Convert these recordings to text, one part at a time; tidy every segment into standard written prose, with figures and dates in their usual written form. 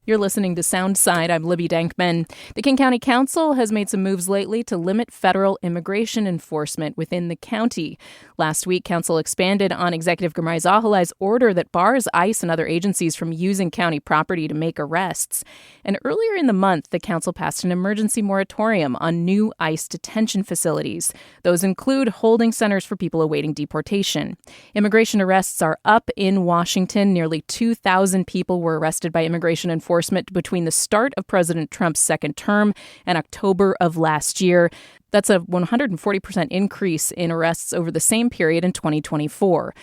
You're listening to Soundside. I'm Libby Dankman. The King County Council has made some moves lately to limit federal immigration enforcement within the county. Last week, Council expanded on Executive Girmay Zahilay's order that bars ICE and other agencies from using county property to make arrests. And earlier in the month, the Council passed an emergency moratorium on new ICE detention facilities. Those include holding centers for people awaiting deportation. Immigration arrests are up in Washington. Nearly 2,000 people were arrested by immigration enforcement between the start of President Trump's second term and October of last year. That's a 140% increase in arrests over the same period in 2024.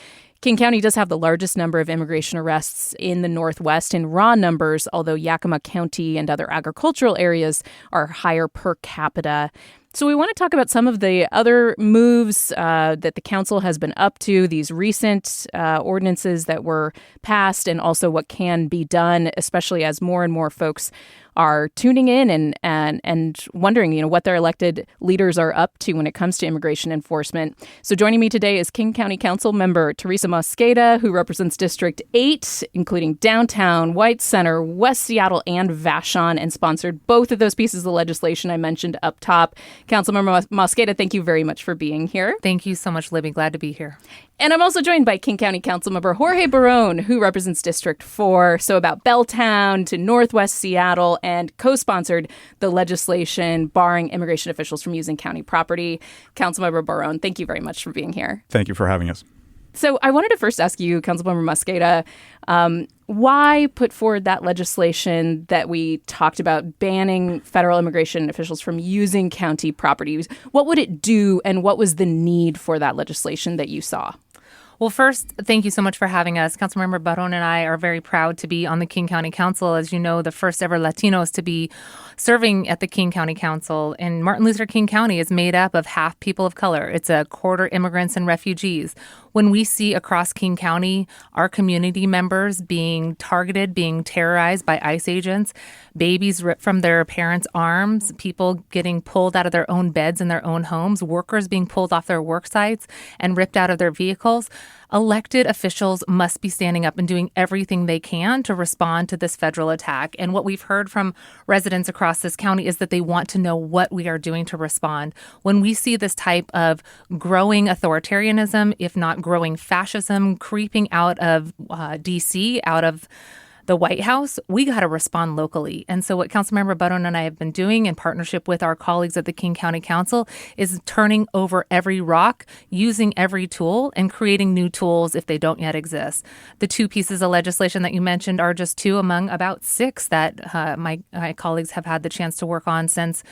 King County does have the largest number of immigration arrests in the Northwest in raw numbers, although Yakima County and other agricultural areas are higher per capita. So we want to talk about some of the other moves that the council has been up to, these recent ordinances that were passed, and also what can be done, especially as more and more folks are tuning in and wondering, what their elected leaders are up to when it comes to immigration enforcement. So joining me today is King County Councilmember Teresa Mosqueda, who represents District 8, including Downtown, White Center, West Seattle, and Vashon, and sponsored both of those pieces of legislation I mentioned up top. Councilmember Mosqueda, thank you very much for being here. Thank you so much, Libby. Glad to be here. And I'm also joined by King County Councilmember Jorge Barón, who represents District 4, so about Belltown to Northwest Seattle, and co-sponsored the legislation barring immigration officials from using county property. Councilmember Barón, thank you very much for being here. Thank you for having us. So I wanted to first ask you, Councilmember Mosqueda, why put forward that legislation that we talked about banning federal immigration officials from using county properties? What would it do, and what was the need for that legislation that you saw? Well, first, thank you so much for having us. Councilmember Barón and I are very proud to be on the King County Council. As you know, the first ever Latinos to be serving at the King County Council. And Martin Luther King County is made up of half people of color. It's a quarter immigrants and refugees. When we see across King County our community members being targeted, being terrorized by ICE agents, babies ripped from their parents' arms, people getting pulled out of their own beds in their own homes, workers being pulled off their work sites and ripped out of their vehicles, elected officials must be standing up and doing everything they can to respond to this federal attack. And what we've heard from residents across this county is that they want to know what we are doing to respond. When we see this type of growing authoritarianism, if not growing fascism, creeping out of D.C., out of the White House, we got to respond locally. And so what Councilmember Barón and I have been doing in partnership with our colleagues at the King County Council is turning over every rock, using every tool, and creating new tools if they don't yet exist. The two pieces of legislation that you mentioned are just two among about six that my colleagues have had the chance to work on since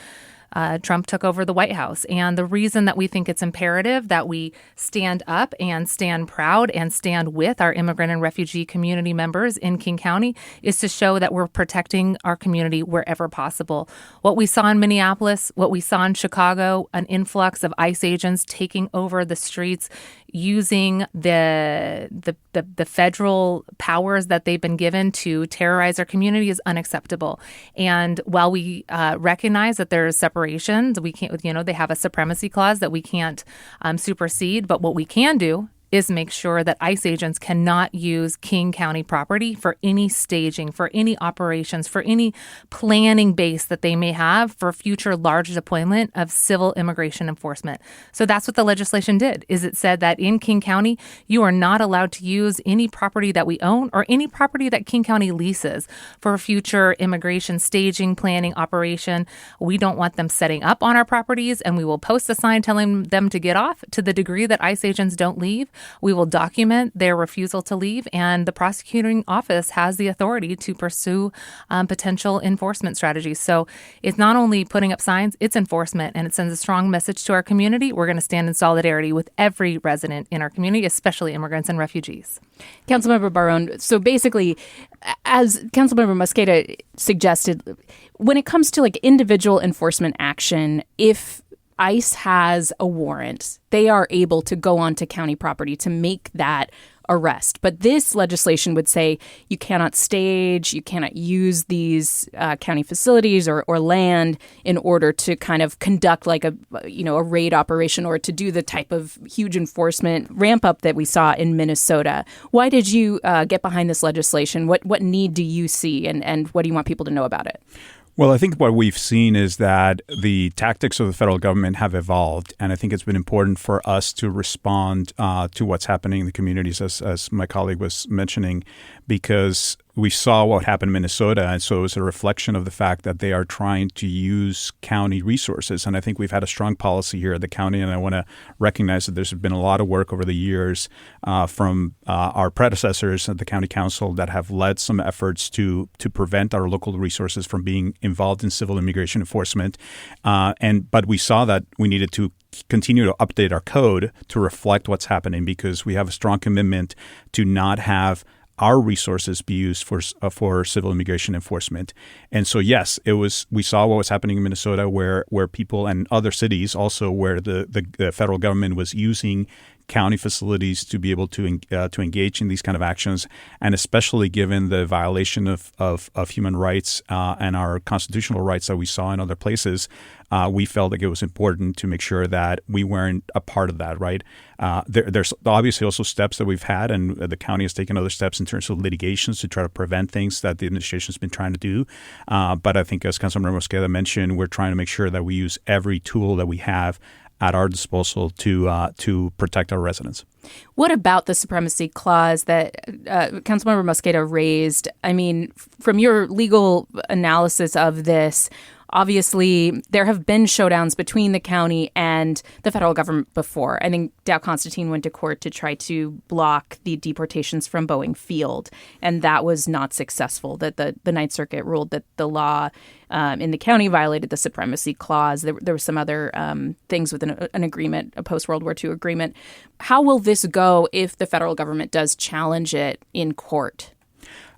Trump took over the White House. And the reason that we think it's imperative that we stand up and stand proud and stand with our immigrant and refugee community members in King County is to show that we're protecting our community wherever possible. What we saw in Minneapolis, what we saw in Chicago, an influx of ICE agents taking over the streets, using the federal powers that they've been given to terrorize our community is unacceptable. And while we recognize that there's separations, we can't, they have a supremacy clause that we can't supersede. But what we can do is make sure that ICE agents cannot use King County property for any staging, for any operations, for any planning base that they may have for future large deployment of civil immigration enforcement. So that's what the legislation did, is it said that in King County, you are not allowed to use any property that we own or any property that King County leases for future immigration staging, planning, operation. We don't want them setting up on our properties, and we will post a sign telling them to get off. To the degree that ICE agents don't leave, we will document their refusal to leave, and the prosecuting office has the authority to pursue potential enforcement strategies. So it's not only putting up signs, it's enforcement, and it sends a strong message to our community. We're going to stand in solidarity with every resident in our community, especially immigrants and refugees. Councilmember Barón, so basically, as Councilmember Mosqueda suggested, when it comes to individual enforcement action, if ICE has a warrant, they are able to go onto county property to make that arrest. But this legislation would say you cannot stage, you cannot use these county facilities or land in order to kind of conduct like a raid operation or to do the type of huge enforcement ramp up that we saw in Minnesota. Why did you get behind this legislation? What need do you see, and what do you want people to know about it? Well, I think what we've seen is that the tactics of the federal government have evolved, and I think it's been important for us to respond to what's happening in the communities, as my colleague was mentioning, because we saw what happened in Minnesota, and so it was a reflection of the fact that they are trying to use county resources. And I think we've had a strong policy here at the county, and I want to recognize that there's been a lot of work over the years from our predecessors at the county council that have led some efforts to prevent our local resources from being involved in civil immigration enforcement. But we saw that we needed to continue to update our code to reflect what's happening, because we have a strong commitment to not have our resources be used for civil immigration enforcement. And so, yes, we saw what was happening in Minnesota, where people and other cities also, where the federal government was using county facilities to be able to engage in these kind of actions, and especially given the violation of human rights and our constitutional rights that we saw in other places, we felt like it was important to make sure that we weren't a part of that, right? There's obviously also steps that we've had, and the county has taken other steps in terms of litigations to try to prevent things that the administration's been trying to do. But I think, as Councilmember Mosqueda mentioned, we're trying to make sure that we use every tool that we have at our disposal to protect our residents. What about the supremacy clause that Councilmember Mosqueda raised? I mean, from your legal analysis of this, obviously, there have been showdowns between the county and the federal government before. I think Dow Constantine went to court to try to block the deportations from Boeing Field, and that was not successful. That the Ninth Circuit ruled that the law in the county violated the supremacy clause. There were some other things with an agreement, a post-World War II agreement. How will this go if the federal government does challenge it in court?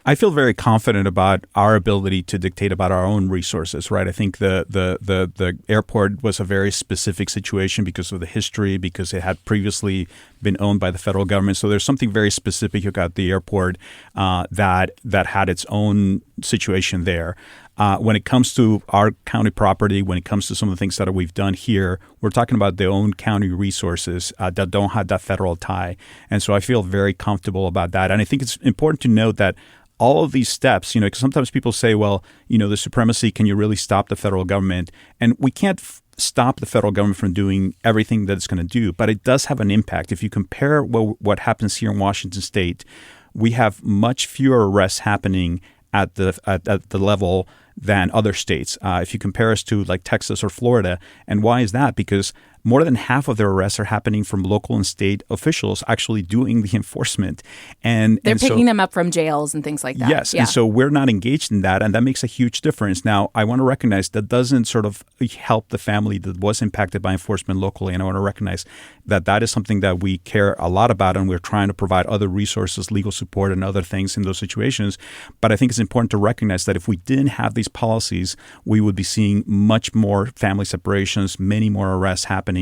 I feel very confident about our ability to dictate about our own resources, right? I think the airport was a very specific situation because of the history, because it had previously been owned by the federal government. So there's something very specific about the airport that had its own situation there. When it comes to our county property, when it comes to some of the things that we've done here, we're talking about their own county resources that don't have that federal tie. And so I feel very comfortable about that. And I think it's important to note that all of these steps, because sometimes people say, well, the supremacy, can you really stop the federal government? And we can't stop the federal government from doing everything that it's going to do, but it does have an impact. If you compare what happens here in Washington State, we have much fewer arrests happening at the level than other states. If you compare us to like Texas or Florida. And why is that? Because more than half of their arrests are happening from local and state officials actually doing the enforcement. And they're picking them up from jails and things like that. Yes. Yeah. And so we're not engaged in that. And that makes a huge difference. Now, I want to recognize that doesn't sort of help the family that was impacted by enforcement locally. And I want to recognize that is something that we care a lot about. And we're trying to provide other resources, legal support, and other things in those situations. But I think it's important to recognize that if we didn't have these policies, we would be seeing much more family separations, many more arrests happening.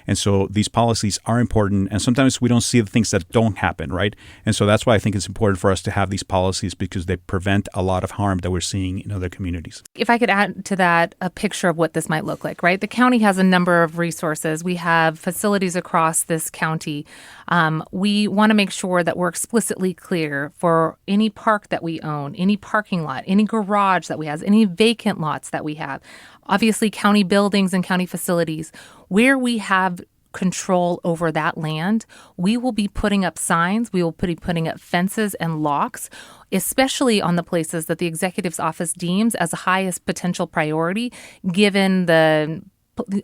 And so these policies are important. And sometimes we don't see the things that don't happen, right? And so that's why I think it's important for us to have these policies, because they prevent a lot of harm that we're seeing in other communities. If I could add to that a picture of what this might look like, right? The county has a number of resources. We have facilities across this county. We want to make sure that we're explicitly clear for any park that we own, any parking lot, any garage that we have, any vacant lots that we have. Obviously, county buildings and county facilities, where we have control over that land, we will be putting up signs, we will be putting up fences and locks, especially on the places that the executive's office deems as the highest potential priority, given the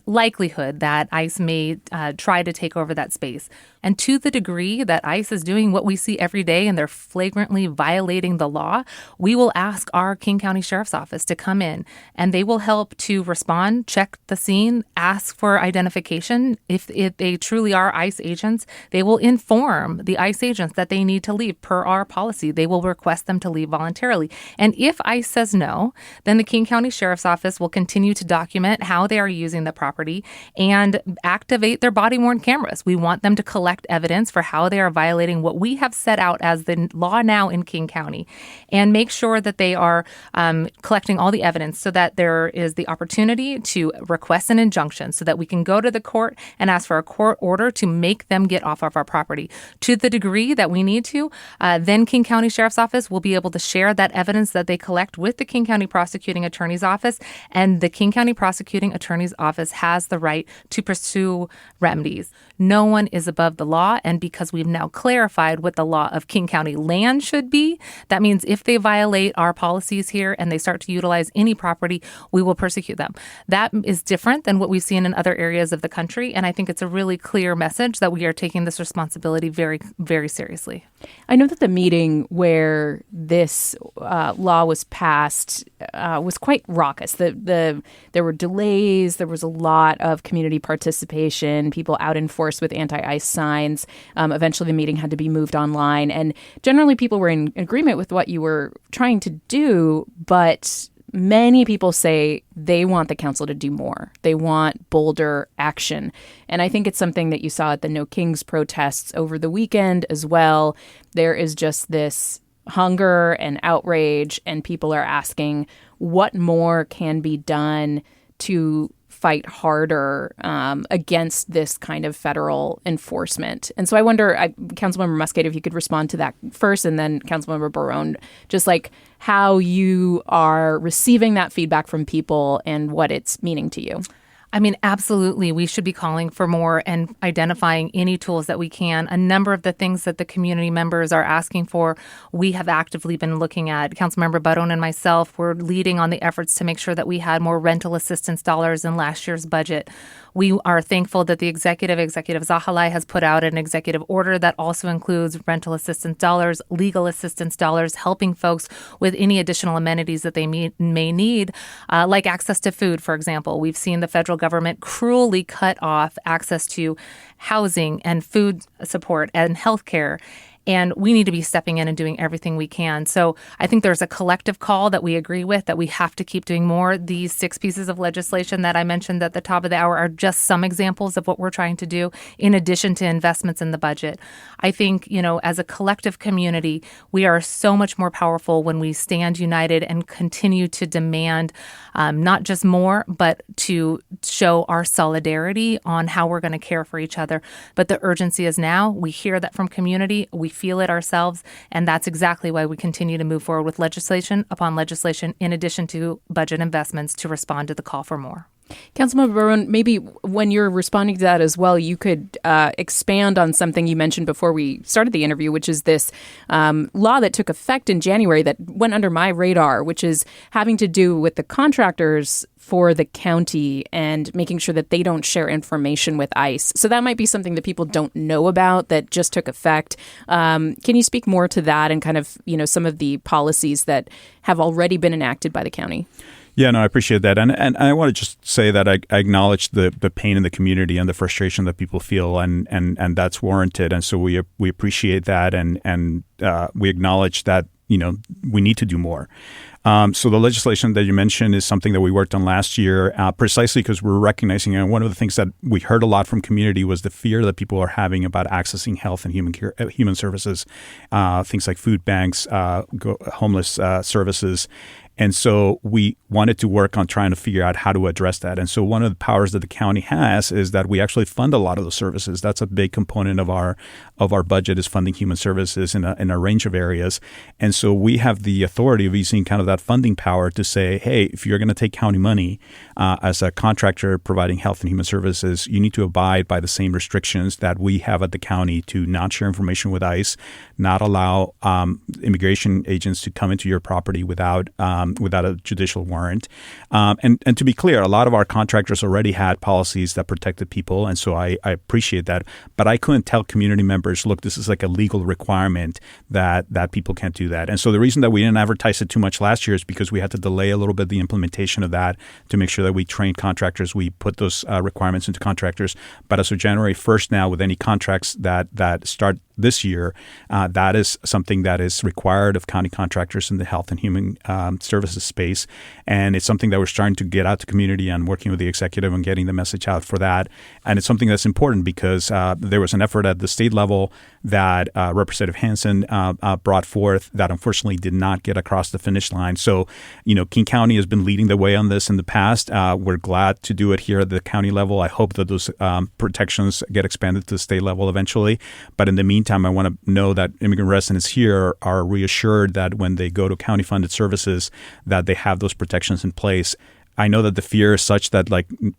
likelihood that ICE may try to take over that space. And to the degree that ICE is doing what we see every day and they're flagrantly violating the law, we will ask our King County Sheriff's Office to come in and they will help to respond, check the scene, ask for identification. If they truly are ICE agents, they will inform the ICE agents that they need to leave per our policy. They will request them to leave voluntarily. And if ICE says no, then the King County Sheriff's Office will continue to document how they are using the property and activate their body-worn cameras. We want them to collect collect evidence for how they are violating what we have set out as the law now in King County, and make sure that they are collecting all the evidence so that there is the opportunity to request an injunction so that we can go to the court and ask for a court order to make them get off of our property. To the degree that we need to, then King County Sheriff's Office will be able to share that evidence that they collect with the King County Prosecuting Attorney's Office, and the King County Prosecuting Attorney's Office has the right to pursue remedies. No one is above the law, and because we've now clarified what the law of King County land should be, that means if they violate our policies here and they start to utilize any property, we will persecute them. That is different than what we've seen in other areas of the country, and I think it's a really clear message that we are taking this responsibility very, very seriously. I know that the meeting where this law was passed was quite raucous. There were delays. There was a lot of community participation, people out in force with anti-ICE signs. Eventually, the meeting had to be moved online. And generally, people were in agreement with what you were trying to do, but many people say they want the council to do more. They want bolder action. And I think it's something that you saw at the No Kings protests over the weekend as well. There is just this hunger and outrage, and people are asking what more can be done to fight harder against this kind of federal enforcement. And so I wonder, Councilmember Mosqueda, if you could respond to that first, and then Councilmember Barón, just like how you are receiving that feedback from people and what it's meaning to you. I mean, absolutely. We should be calling for more and identifying any tools that we can. A number of the things that the community members are asking for, we have actively been looking at. Councilmember Barón and myself were leading on the efforts to make sure that we had more rental assistance dollars in last year's budget. We are thankful that the Executive Zahilay has put out an executive order that also includes rental assistance dollars, legal assistance dollars, helping folks with any additional amenities that they may need, like access to food, for example. We've seen the federal government cruelly cut off access to housing and food support and health care. And we need to be stepping in and doing everything we can. So I think there's a collective call that we agree with, that we have to keep doing more. These 6 pieces of legislation that I mentioned at the top of the hour are just some examples of what we're trying to do, in addition to investments in the budget. I think, as a collective community, we are so much more powerful when we stand united and continue to demand not just more, but to show our solidarity on how we're going to care for each other. But the urgency is now. We hear that from community. We feel it ourselves, and that's exactly why we continue to move forward with legislation upon legislation, in addition to budget investments, to respond to the call for more. Councilmember Barón, maybe when you're responding to that as well, you could expand on something you mentioned before we started the interview, which is this law that took effect in January that went under my radar, which is having to do with the contractors for the county and making sure that they don't share information with ICE. So that might be something that people don't know about that just took effect. Can you speak more to that and kind of, some of the policies that have already been enacted by the county? Yeah, no, I appreciate that. And I want to just say that I acknowledge the pain in the community and the frustration that people feel, and that's warranted. And so we appreciate that, and we acknowledge that, we need to do more. So the legislation that you mentioned is something that we worked on last year, precisely because we're recognizing, and one of the things that we heard a lot from community was the fear that people are having about accessing health and human services, things like food banks, homeless services. And so we wanted to work on trying to figure out how to address that. And so one of the powers that the county has is that we actually fund a lot of those services. That's a big component of our budget, is funding human services in a range of areas. And so we have the authority of using kind of that funding power to say, hey, if you're going to take county money as a contractor providing health and human services, you need to abide by the same restrictions that we have at the county to not share information with ICE, not allow immigration agents to come into your property without a judicial warrant. And to be clear, a lot of our contractors already had policies that protected people, and so I appreciate that. But I couldn't tell community members, look, this is like a legal requirement that people can't do that. And so the reason that we didn't advertise it too much last year is because we had to delay a little bit the implementation of that to make sure that we train contractors. We put those requirements into contractors. But as of January 1st now, with any contracts that start this year. That is something that is required of county contractors in the health and human services space. And it's something that we're starting to get out to community and working with the executive and getting the message out for that. And it's something that's important because there was an effort at the state level that Representative Hansen brought forth that unfortunately did not get across the finish line. So, King County has been leading the way on this in the past. We're glad to do it here at the county level. I hope that those protections get expanded to the state level eventually. But in the meantime, I want to know that immigrant residents here are reassured that when they go to county-funded services, that they have those protections in place. I know that the fear is such that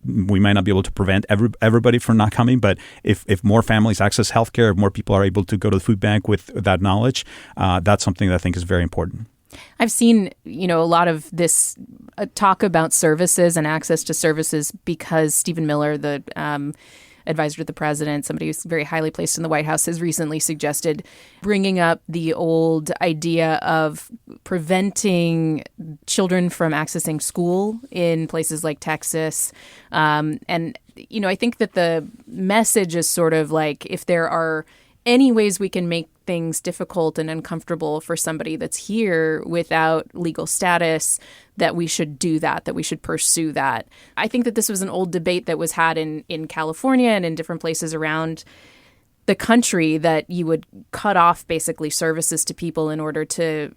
we might not be able to prevent everybody from not coming, but if more families access healthcare, if more people are able to go to the food bank with that knowledge, that's something that I think is very important. I've seen, a lot of this talk about services and access to services because Stephen Miller, the advisor to the president, somebody who's very highly placed in the White House, has recently suggested bringing up the old idea of preventing children from accessing school in places like Texas. And, I think that the message is sort of like if there are any ways we can make things difficult and uncomfortable for somebody that's here without legal status, that we should do that we should pursue that. I think that this was an old debate that was had in California and in different places around the country, that you would cut off basically services to people in order to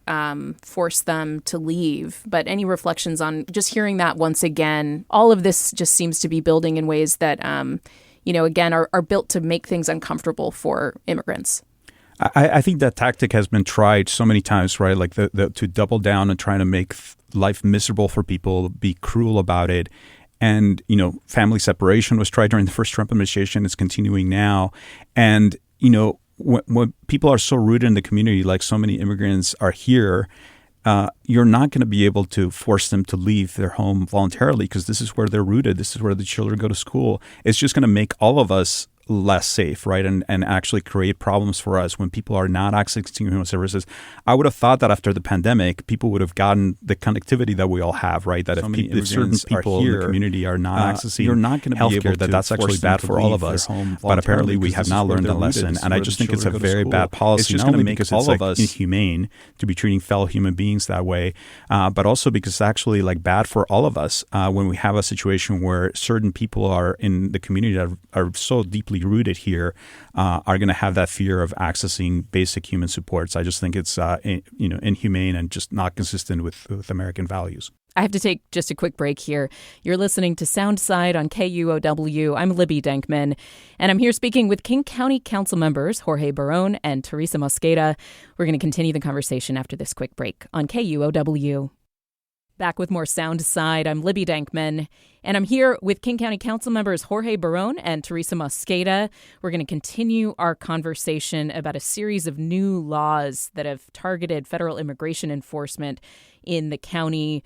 force them to leave. But any reflections on just hearing that once again? All of this just seems to be building in ways that, again, are built to make things uncomfortable for immigrants. I think that tactic has been tried so many times, right? Like to double down and trying to make life miserable for people, be cruel about it. And, family separation was tried during the first Trump administration. It's continuing now. And, when people are so rooted in the community, like so many immigrants are here, you're not going to be able to force them to leave their home voluntarily because this is where they're rooted. This is where the children go to school. It's just going to make all of us less safe, right? And actually create problems for us when people are not accessing human services. I would have thought that after the pandemic, people would have gotten the connectivity that we all have, right? That if certain people in the community are not accessing you're not going to be able to that's actually bad for all of us. But apparently we have not learned that lesson. And I just think it's a very bad policy. It's just going to make because it's inhumane to be treating fellow human beings that way, but also because it's actually bad for all of us when we have a situation where certain people are in the community that are so deeply rooted here are going to have that fear of accessing basic human supports. I just think it's inhumane and just not consistent with American values. I have to take just a quick break here. You're listening to Soundside on KUOW. I'm Libby Denkman, and I'm here speaking with King County Council members Jorge Barón and Teresa Mosqueda. We're going to continue the conversation after this quick break on KUOW. Back with more Soundside. I'm Libby Denkman, and I'm here with King County Council members Jorge Barón and Teresa Mosqueda. We're going to continue our conversation about a series of new laws that have targeted federal immigration enforcement in the county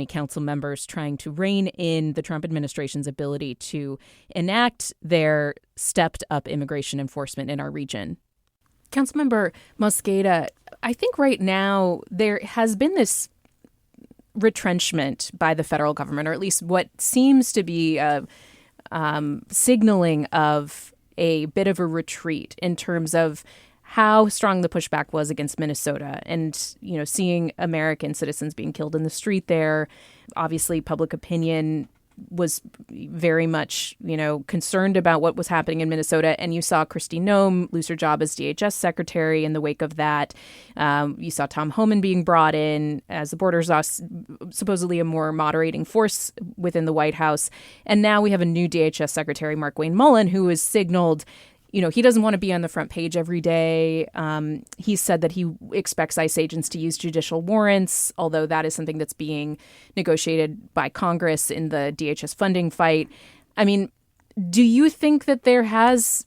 council members trying to rein in the Trump administration's ability to enact their stepped-up immigration enforcement in our region. Councilmember Mosqueda, I think right now there has been this retrenchment by the federal government, or at least what seems to be a signaling of a bit of a retreat in terms of how strong the pushback was against Minnesota and, seeing American citizens being killed in the street there. Obviously, public opinion was very much, concerned about what was happening in Minnesota. And you saw Kristi Noem lose her job as DHS secretary in the wake of that. You saw Tom Homan being brought in as the border czar, supposedly a more moderating force within the White House. And now we have a new DHS secretary, Markwayne Mullin, who has signaled he doesn't want to be on the front page every day. He said that he expects ICE agents to use judicial warrants, although that is something that's being negotiated by Congress in the DHS funding fight. I mean, do you think that there has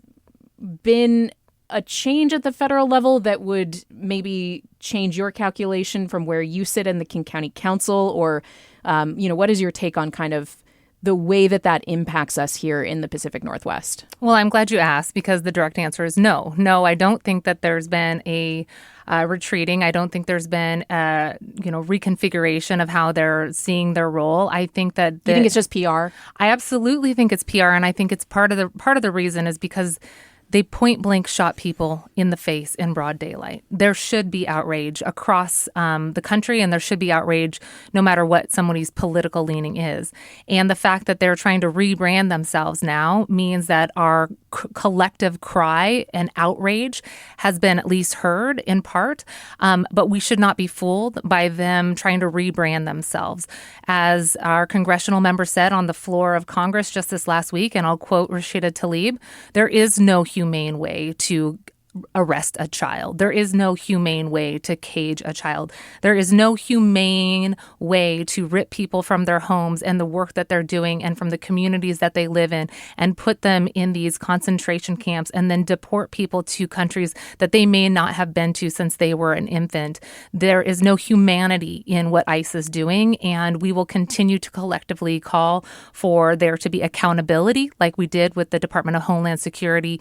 been a change at the federal level that would maybe change your calculation from where you sit in the King County Council? Or, what is your take on kind of the way that impacts us here in the Pacific Northwest? Well, I'm glad you asked, because the direct answer is no. No, I don't think that there's been a retreating. I don't think there's been a reconfiguration of how they're seeing their role. I think that you think it's just PR? I absolutely think it's PR, and I think it's part of the reason is because They point blank shot people in the face in broad daylight. There should be outrage across the country, and there should be outrage no matter what somebody's political leaning is. And the fact that they're trying to rebrand themselves now means that our collective cry and outrage has been at least heard in part, but we should not be fooled by them trying to rebrand themselves. As our congressional member said on the floor of Congress just this last week, and I'll quote Rashida Tlaib, there is no humane way to arrest a child. There is no humane way to cage a child. There is no humane way to rip people from their homes and the work that they're doing and from the communities that they live in and put them in these concentration camps and then deport people to countries that they may not have been to since they were an infant. There is no humanity in what ICE is doing, and we will continue to collectively call for there to be accountability like we did with the Department of Homeland Security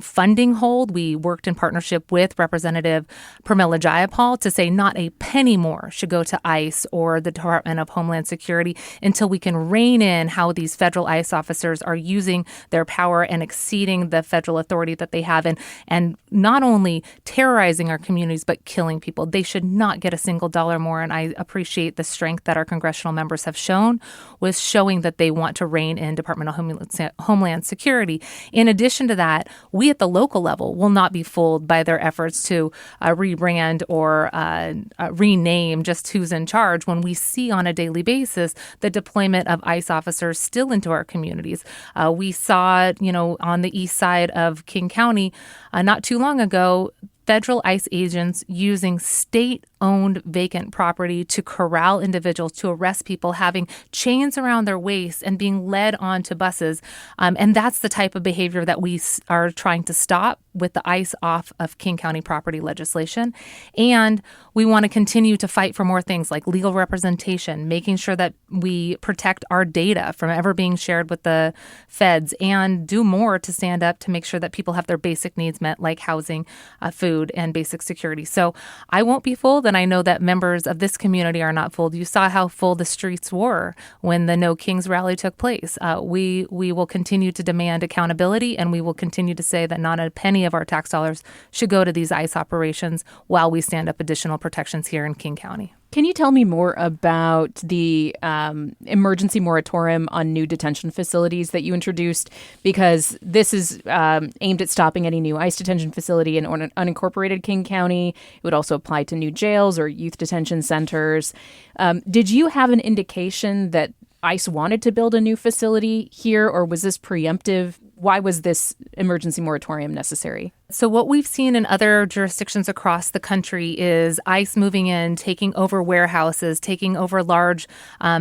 funding hold. We worked in partnership with Representative Pramila Jayapal to say not a penny more should go to ICE or the Department of Homeland Security until we can rein in how these federal ICE officers are using their power and exceeding the federal authority that they have and not only terrorizing our communities, but killing people. They should not get a single dollar more. And I appreciate the strength that our congressional members have shown with showing that they want to rein in Department of Homeland Security. In addition to that, we at the local level will not be fooled by their efforts to rebrand or rename just who's in charge when we see on a daily basis the deployment of ICE officers still into our communities. We saw, on the east side of King County not too long ago, federal ICE agents using state-owned vacant property to corral individuals, to arrest people, having chains around their waists and being led onto buses. And that's the type of behavior that we are trying to stop with the ICE off of King County property legislation. And we want to continue to fight for more things like legal representation, making sure that we protect our data from ever being shared with the feds, and do more to stand up to make sure that people have their basic needs met, like housing, food, and basic security. So I won't be fooled, and I know that members of this community are not fooled. You saw how full the streets were when the No Kings rally took place. We will continue to demand accountability, and we will continue to say that not a penny of our tax dollars should go to these ICE operations while we stand up additional protections here in King County. Can you tell me more about the emergency moratorium on new detention facilities that you introduced? Because this is aimed at stopping any new ICE detention facility in unincorporated King County. It would also apply to new jails or youth detention centers. Did you have an indication that ICE wanted to build a new facility here, or was this preemptive? Why was this emergency moratorium necessary? So what we've seen in other jurisdictions across the country is ICE moving in, taking over warehouses, taking over large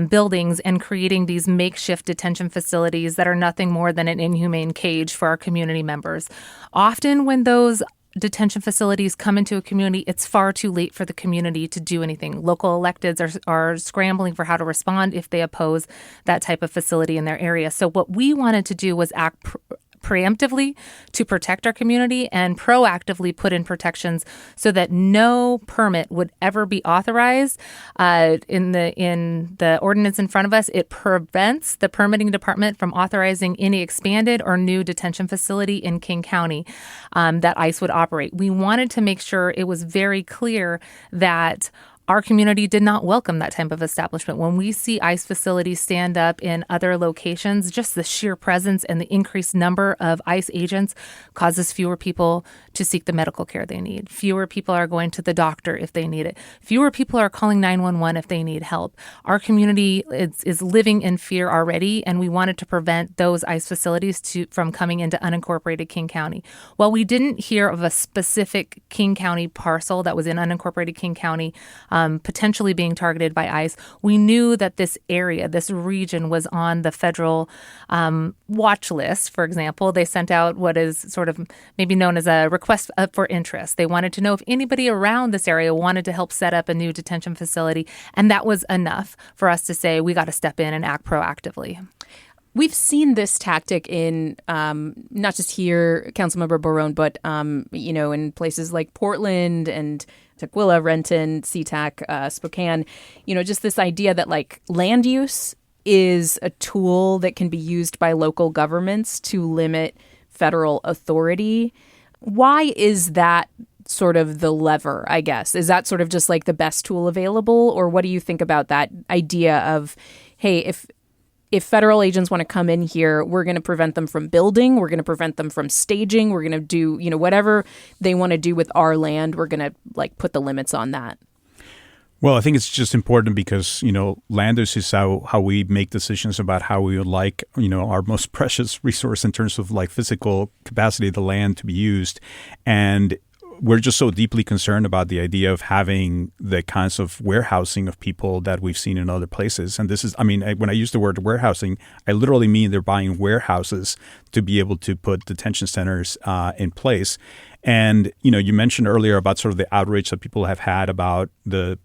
buildings, and creating these makeshift detention facilities that are nothing more than an inhumane cage for our community members. Often when those detention facilities come into a community, it's far too late for the community to do anything. Local electeds are scrambling for how to respond if they oppose that type of facility in their area. So what we wanted to do was act preemptively to protect our community and proactively put in protections so that no permit would ever be authorized. In the ordinance in front of us, it prevents the permitting department from authorizing any expanded or new detention facility in King County that ICE would operate. We wanted to make sure it was very clear that our community did not welcome that type of establishment. When we see ICE facilities stand up in other locations, just the sheer presence and the increased number of ICE agents causes fewer people to seek the medical care they need. Fewer people are going to the doctor if they need it. Fewer people are calling 911 if they need help. Our community is living in fear already, and we wanted to prevent those ICE facilities from coming into unincorporated King County. While we didn't hear of a specific King County parcel that was in unincorporated King County potentially being targeted by ICE, we knew that this area, this region, was on the federal watch list. For example, they sent out what is sort of maybe known as a request for interest. They wanted to know if anybody around this area wanted to help set up a new detention facility, and that was enough for us to say we got to step in and act proactively. We've seen this tactic in not just here, Councilmember Barón, but in places like Portland and Tukwila, Renton, SeaTac, Spokane. Just this idea that land use is a tool that can be used by local governments to limit federal authority. Why is that sort of the lever, I guess? Is that sort of just like the best tool available? Or what do you think about that idea of, hey, if federal agents want to come in here, we're going to prevent them from building, we're going to prevent them from staging, we're going to do, whatever they want to do with our land, we're going to like put the limits on that? Well, I think it's just important because, land use is how we make decisions about how we would like, our most precious resource in terms of like physical capacity of the land to be used. And we're just so deeply concerned about the idea of having the kinds of warehousing of people that we've seen in other places. And this is, when I use the word warehousing, I literally mean they're buying warehouses to be able to put detention centers in place. And, you mentioned earlier about sort of the outrage that people have had about the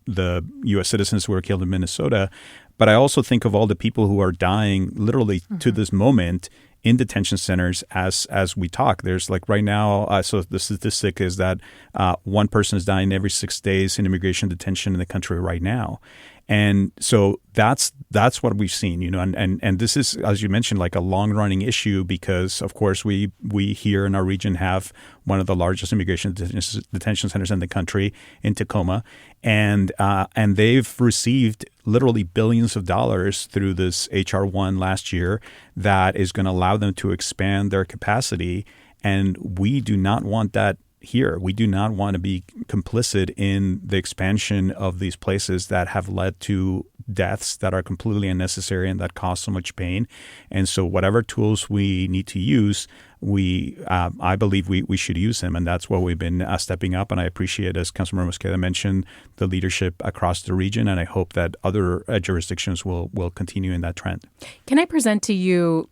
U.S. citizens who were killed in Minnesota. But I also think of all the people who are dying literally to this moment in detention centers as we talk. There's like right now, so the statistic is that one person is dying every 6 days in immigration detention in the country right now. And so that's what we've seen, and this is, as you mentioned, like a long running issue because, of course, we here in our region have one of the largest immigration detention centers in the country in Tacoma. And they've received literally billions of dollars through this H.R. 1 last year that is going to allow them to expand their capacity. And we do not want that here. We do not want to be complicit in the expansion of these places that have led to deaths that are completely unnecessary and that cause so much pain. And so whatever tools we need to use, I believe we should use them. And that's what we've been stepping up. And I appreciate, as Councilmember Mosqueda mentioned, the leadership across the region. And I hope that other jurisdictions will continue in that trend. Can I present to you,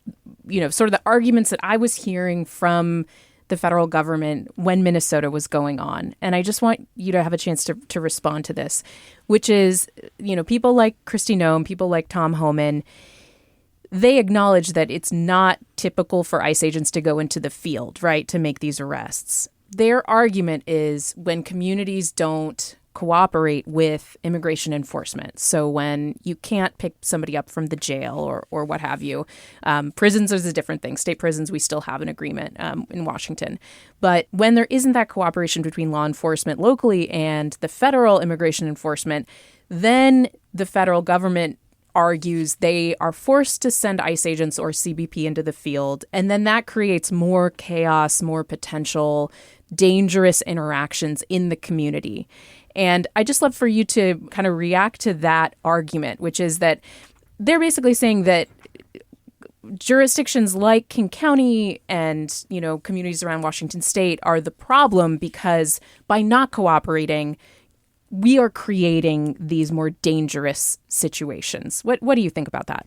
sort of the arguments that I was hearing from the federal government when Minnesota was going on? And I just want you to have a chance to respond to this, which is, people like Kristi Noem, people like Tom Homan, they acknowledge that it's not typical for ICE agents to go into the field, right, to make these arrests. Their argument is when communities don't cooperate with immigration enforcement. So when you can't pick somebody up from the jail or what have you, prisons is a different thing. State prisons, we still have an agreement in Washington. But when there isn't that cooperation between law enforcement locally and the federal immigration enforcement, then the federal government argues they are forced to send ICE agents or CBP into the field. And then that creates more chaos, more potential dangerous interactions in the community. And I just love for you to kind of react to that argument, which is that they're basically saying that jurisdictions like King County and, communities around Washington State are the problem because by not cooperating, we are creating these more dangerous situations. What do you think about that?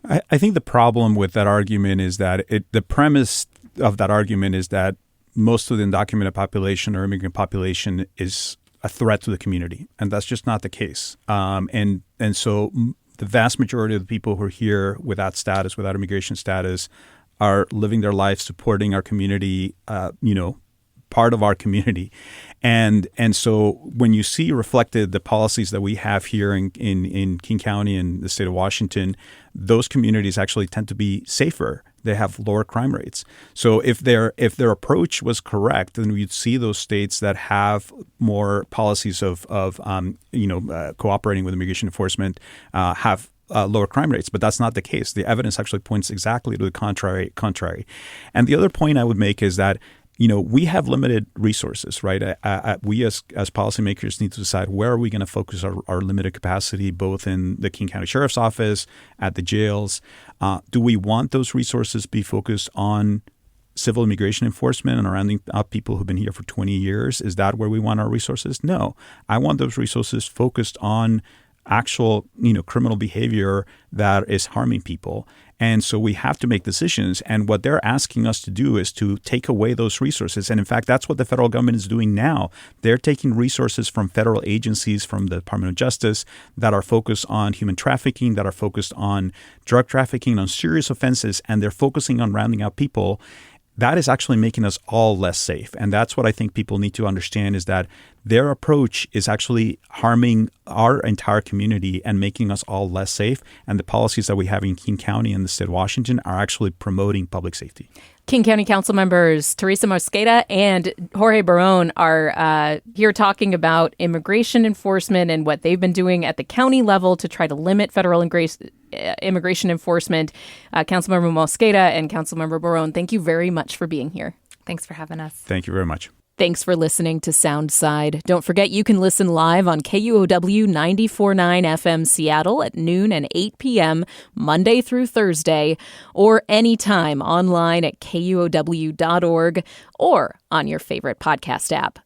I think the problem with that argument is that the premise of that argument is that most of the undocumented population or immigrant population is a threat to the community. And that's just not the case. And so the vast majority of the people who are here without status, without immigration status, are living their life supporting our community, part of our community. And so when you see reflected the policies that we have here in King County and the state of Washington, those communities actually tend to be safer. They have lower crime rates. So if their approach was correct, then we'd see those states that have more policies of cooperating with immigration enforcement have lower crime rates. But that's not the case. The evidence actually points exactly to the contrary. And the other point I would make is that we have limited resources, right? We as policymakers need to decide where are we going to focus our limited capacity, both in the King County Sheriff's Office, at the jails. Do we want those resources be focused on civil immigration enforcement and rounding up people who've been here for 20 years? Is that where we want our resources? No. I want those resources focused on actual, criminal behavior that is harming people. And so we have to make decisions. And what they're asking us to do is to take away those resources. And in fact, that's what the federal government is doing now. They're taking resources from federal agencies, from the Department of Justice, that are focused on human trafficking, that are focused on drug trafficking, on serious offenses, and they're focusing on rounding out people. That is actually making us all less safe. And that's what I think people need to understand is that their approach is actually harming our entire community and making us all less safe. And the policies that we have in King County and the state of Washington are actually promoting public safety. King County Council members Teresa Mosqueda and Jorge Barón are here talking about immigration enforcement and what they've been doing at the county level to try to limit federal immigration enforcement. Councilmember Mosqueda and Councilmember Barón, thank you very much for being here. Thanks for having us. Thank you very much. Thanks for listening to Soundside. Don't forget you can listen live on KUOW 94.9 FM Seattle at noon and 8 p.m. Monday through Thursday, or anytime online at KUOW.org or on your favorite podcast app.